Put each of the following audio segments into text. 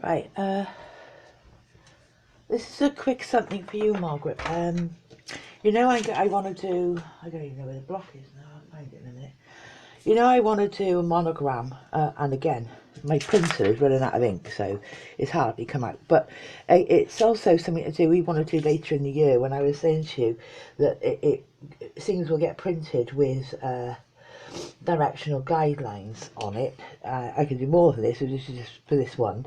Right, this is a quick something for you, Margaret. You know, I want to do, I don't even know where the block is now, I'll find it in a minute. You know, I want to do a monogram, and again, my printer is running out of ink, so it's hardly come out. But it's also something to do, we want to do later in the year, when I was saying to you that things will get printed with directional guidelines on it. I can do more than this, so this is just for this one.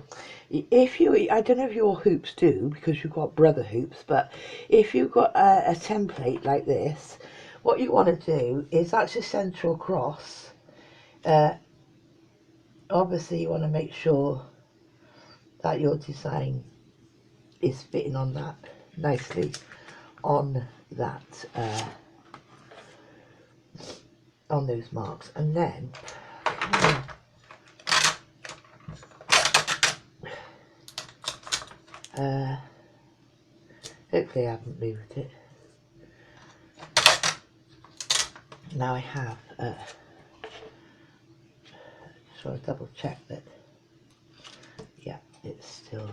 If you, I don't know if your hoops do, because you've got brother hoops, but if you've got a template like this, what you want to do is that's a central cross. Obviously you want to make sure that your design is fitting on that nicely on that on those marks, and then hopefully I haven't moved it. Now I have just want to double check that, yeah, it's still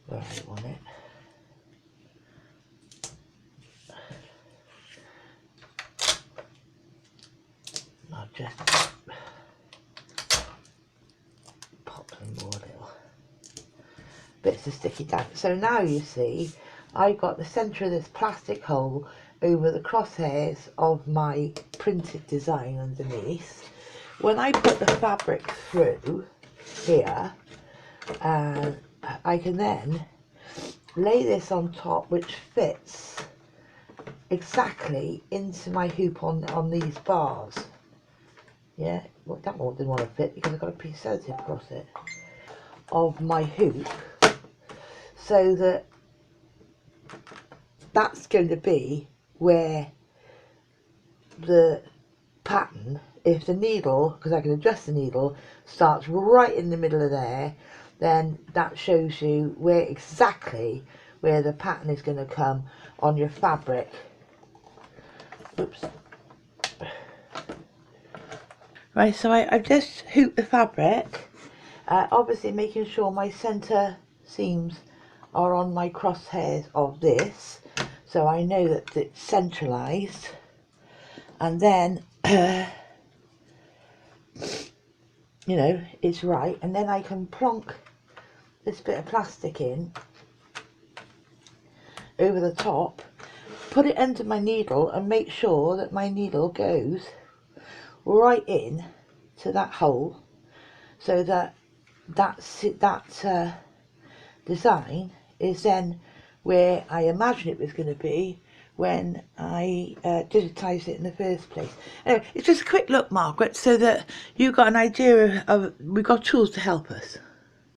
where I want it. I'll just pop some more little bits of sticky down. So now you see I got the centre of this plastic hole over the crosshairs of my printed design underneath. When I put the fabric through here, I can then lay this on top, which fits exactly into my hoop on these bars. Yeah, well, that one didn't want to fit because I've got a piece of sellotape across it of my hoop, so that that's going to be where the pattern, if the needle, because I can adjust the needle, starts right in the middle of there, then that shows you where exactly where the pattern is going to come on your fabric. Oops. Right, so I've just hooped the fabric, obviously making sure my centre seams are on my crosshairs of this, so I know that it's centralised, and then you know, it's right, and then I can plonk this bit of plastic in over the top, put it under my needle and make sure that my needle goes right in to that hole, so that that design is then where I imagine it was going to be when I digitised it in the first place. Anyway, it's just a quick look, Margaret, so that you got an idea of we've got tools to help us.